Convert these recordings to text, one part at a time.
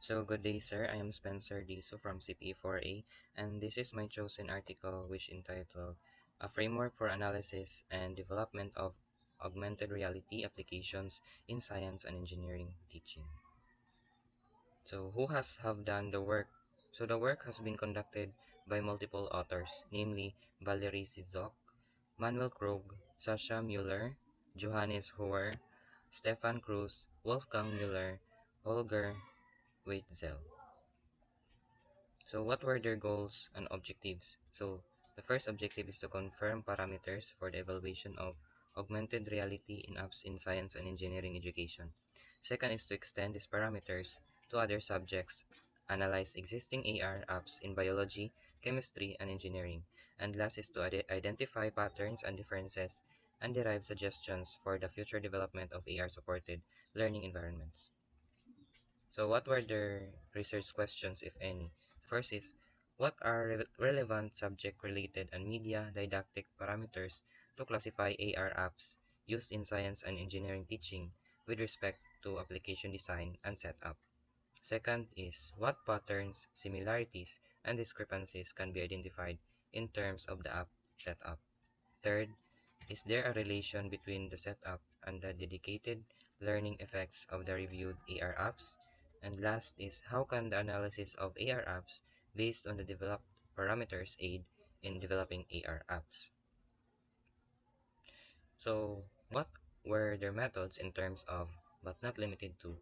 So good day, sir. I am Spencer Diso from CPE4A, and this is my chosen article which entitled A Framework for Analysis and Development of Augmented Reality Applications in Science and Engineering Teaching. So who has have done the work? So the work has been conducted by multiple authors, namely Valerie Zizok, Manuel Krug, Sasha Mueller, Johannes Hoer, Stefan Cruz, Wolfgang Müller, Holger Weitzel. So what were their goals and objectives? So the first objective is to confirm parameters for the evaluation of augmented reality in apps in science and engineering education. Second is to extend these parameters to other subjects, analyze existing AR apps in biology, chemistry, and engineering. And last is to identify patterns and differences and derive suggestions for the future development of AR-supported learning environments. So what were the research questions, if any? First is, what are relevant subject-related and media didactic parameters to classify AR apps used in science and engineering teaching with respect to application design and setup? Second is, what patterns, similarities, and discrepancies can be identified in terms of the app setup? Third, is there a relation between the setup and the dedicated learning effects of the reviewed AR apps? And last is, how can the analysis of AR apps based on the developed parameters aid in developing AR apps? So what were their methods in terms of, but not limited to?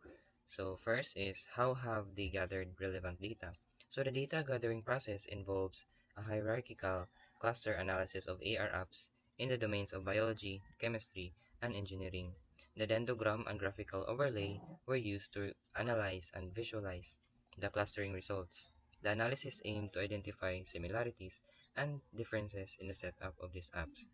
So first is, how have they gathered relevant data? So the data gathering process involves a hierarchical cluster analysis of AR apps in the domains of biology, chemistry, and engineering. The dendrogram and graphical overlay were used to analyze and visualize the clustering results. The analysis aimed to identify similarities and differences in the setup of these apps.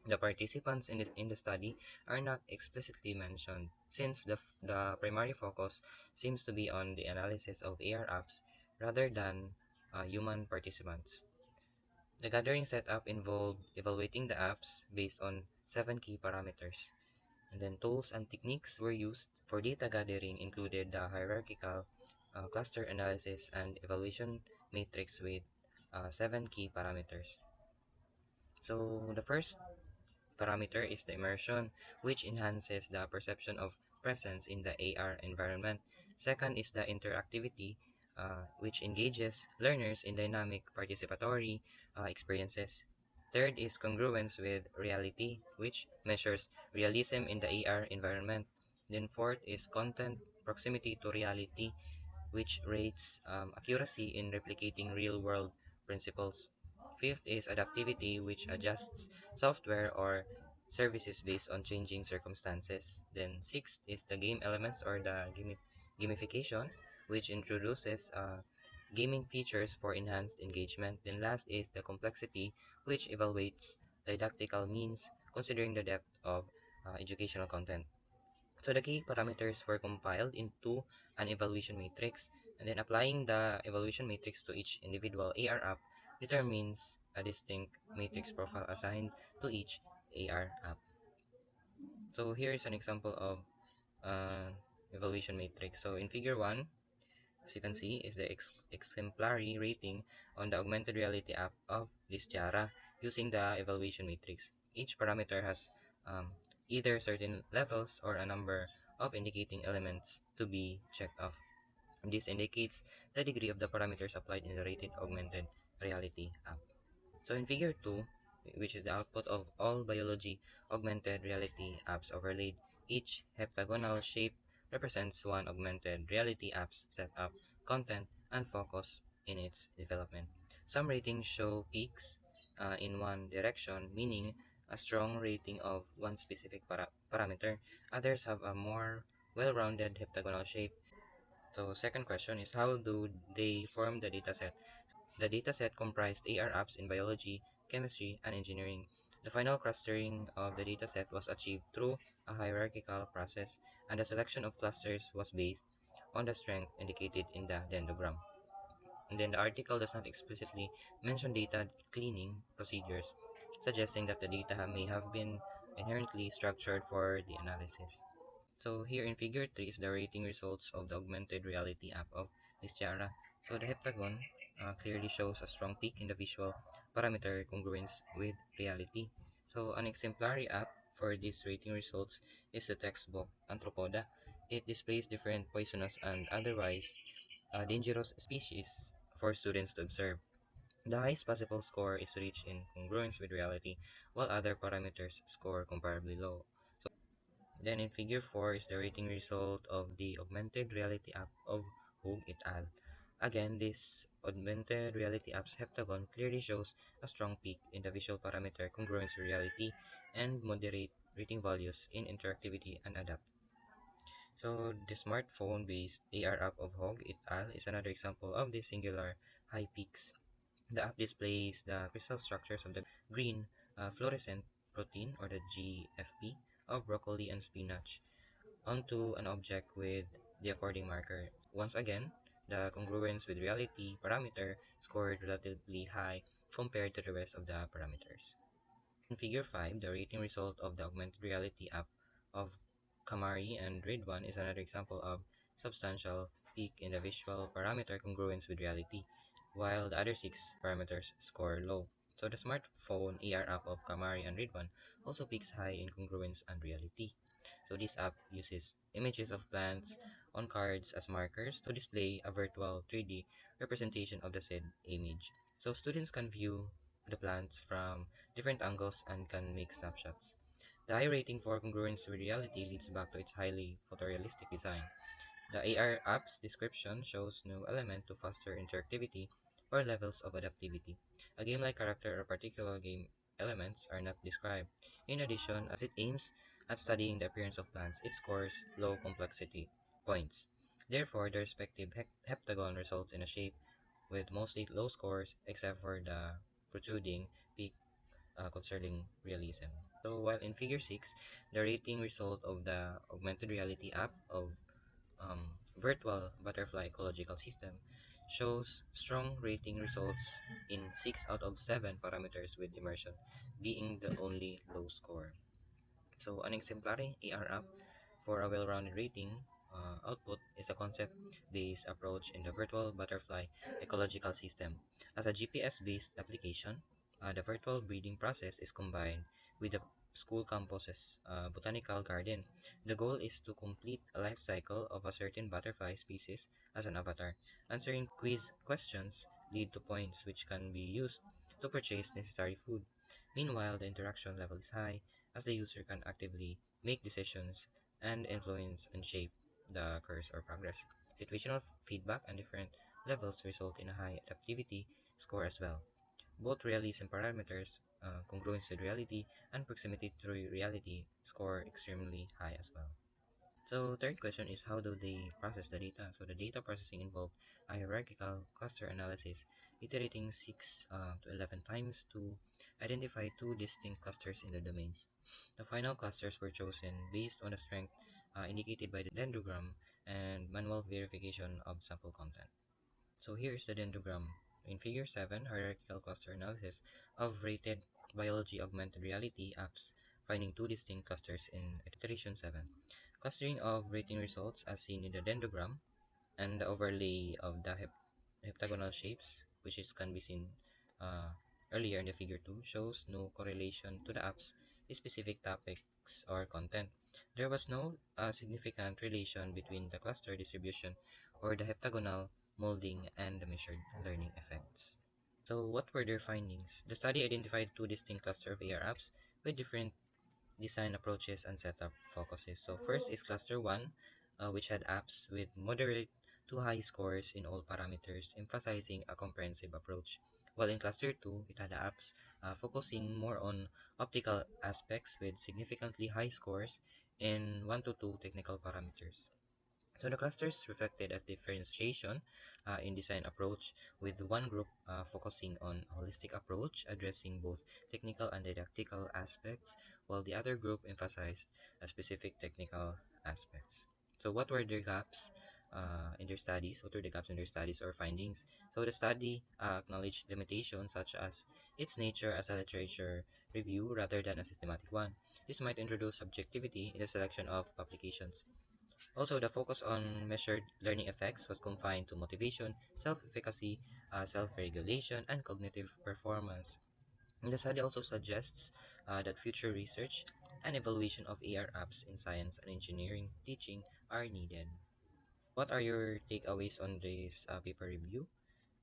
The participants in the study are not explicitly mentioned, since the primary focus seems to be on the analysis of AR apps rather than human participants. The gathering setup involved evaluating the apps based on 7 key parameters. And then tools and techniques were used for data gathering included the hierarchical cluster analysis and evaluation matrix with 7 key parameters. So the first parameter is the immersion, which enhances the perception of presence in the AR environment. Second is the interactivity, which engages learners in dynamic participatory experiences. Third is congruence with reality, which measures realism in the AR environment. Then fourth is content proximity to reality, which rates accuracy in replicating real-world principles. Fifth is adaptivity, which adjusts software or services based on changing circumstances. Then sixth is the game elements or the gamification, which introduces gaming features for enhanced engagement. Then last is the complexity, which evaluates didactical means considering the depth of educational content. So the key parameters were compiled into an evaluation matrix, and then applying the evaluation matrix to each individual AR app determines a distinct matrix profile assigned to each AR app. So here is an example of uh, evaluation matrix. So in figure 1, as you can see, is the exemplary rating on the augmented reality app of Listiara using the evaluation matrix. Each parameter has either certain levels or a number of indicating elements to be checked off. This indicates the degree of the parameters applied in the rated augmented reality app. So in figure 2, which is the output of all biology augmented reality apps overlaid, each heptagonal shape represents one augmented reality app's setup, content, and focus in its development. Some ratings show peaks in one direction, meaning a strong rating of one specific parameter. Others have a more well-rounded heptagonal shape. So second question is, how do they form the dataset? The dataset comprised AR apps in biology, chemistry, and engineering. The final clustering of the dataset was achieved through a hierarchical process, and the selection of clusters was based on the strength indicated in the dendrogram. And then the article does not explicitly mention data cleaning procedures, suggesting that the data may have been inherently structured for the analysis. So here in figure 3 is the rating results of the augmented reality app of is Jara. So the heptagon clearly shows a strong peak in the visual parameter congruence with reality. So an exemplary app for these rating results is the textbook Anthropoda. It displays different poisonous and otherwise dangerous species for students to observe. The highest possible score is reached in congruence with reality, while other parameters score comparably low. Then in figure 4 is the rating result of the augmented reality app of Hoog et al. Again, this augmented reality app's heptagon clearly shows a strong peak in the visual parameter congruence with reality and moderate rating values in interactivity and adapt. So the smartphone-based AR app of Hog et al. Is another example of these singular high peaks. The app displays the crystal structures of the green fluorescent protein or the GFP of broccoli and spinach onto an object with the according marker. Once again, the congruence with reality parameter scored relatively high compared to the rest of the parameters. In figure 5, the rating result of the augmented reality app of Kamari and Ridwan is another example of substantial peak in the visual parameter congruence with reality, while the other six parameters score low. So the smartphone AR app of Kamari and Ridwan also peaks high in congruence and reality. So this app uses images of plants on cards as markers to display a virtual 3D representation of the said image. So students can view the plants from different angles and can make snapshots. The high rating for congruence with reality leads back to its highly photorealistic design. The AR app's description shows no element to foster interactivity or levels of adaptivity. A game-like character or particular game elements are not described. In addition, as it aims at studying the appearance of plants, it scores low complexity points. Therefore, the respective heptagon results in a shape with mostly low scores except for the protruding peak concerning realism. So while in figure 6, the rating result of the augmented reality app of virtual butterfly ecological system shows strong rating results in 6 out of 7 parameters with immersion being the only low score. So an exemplary AR app for a well-rounded rating output is a concept-based approach in the virtual butterfly ecological system. As a GPS-based application, the virtual breeding process is combined with the school campus's botanical garden. The goal is to complete a life cycle of a certain butterfly species as an avatar. Answering quiz questions lead to points which can be used to purchase necessary food. Meanwhile, the interaction level is high as the user can actively make decisions and influence and shape the course or progress. Situational feedback and different levels result in a high adaptivity score as well. Both realism parameters, congruence with reality, and proximity to reality score extremely high as well. So third question is how do they process the data? So the data processing involved a hierarchical cluster analysis, iterating 6 to 11 times to identify two distinct clusters in the domains. The final clusters were chosen based on the strength indicated by the dendrogram and manual verification of sample content. So here is the dendrogram. In figure 7, hierarchical cluster analysis of rated biology augmented reality apps finding two distinct clusters in iteration 7. Clustering of rating results as seen in the dendrogram and the overlay of the heptagonal shapes, which is can be seen uh, earlier in the figure 2, shows no correlation to the app's specific topics or content. There was no significant relation between the cluster distribution or the heptagonal molding and the measured learning effects. So what were their findings? The study identified two distinct clusters of AR apps with different design approaches and setup focuses. So first is cluster 1, which had apps with moderate to high scores in all parameters, emphasizing a comprehensive approach. While in cluster 2, it had apps focusing more on optical aspects with significantly high scores in 1 to 2 technical parameters. So the clusters reflected a differentiation in design approach, with one group focusing on holistic approach, addressing both technical and didactical aspects, while the other group emphasized specific technical aspects. So what were their gaps in their studies? What were the gaps in their studies or findings? So the study acknowledged limitations such as its nature as a literature review rather than a systematic one. This might introduce subjectivity in the selection of publications. Also, the focus on measured learning effects was confined to motivation, self-efficacy, self-regulation, and cognitive performance. And the study also suggests that future research and evaluation of AR apps in science and engineering teaching are needed. What are your takeaways on this paper review?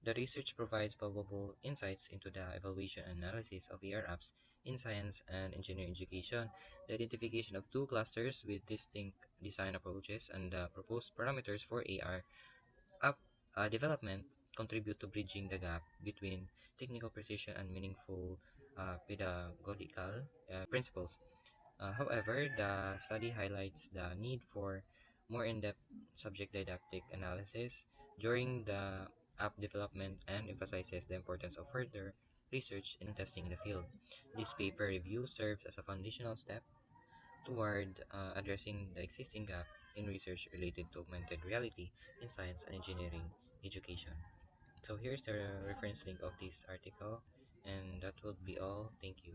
The research provides valuable insights into the evaluation and analysis of AR apps in science and engineering education, the identification of two clusters with distinct design approaches, and the proposed parameters for AR app development contribute to bridging the gap between technical precision and meaningful pedagogical principles. However, the study highlights the need for more in-depth subject didactic analysis during the app development and emphasizes the importance of further research and testing in the field. This paper review serves as a foundational step toward addressing the existing gap in research related to augmented reality in science and engineering education. So here's the reference link of this article, and that would be all. Thank you.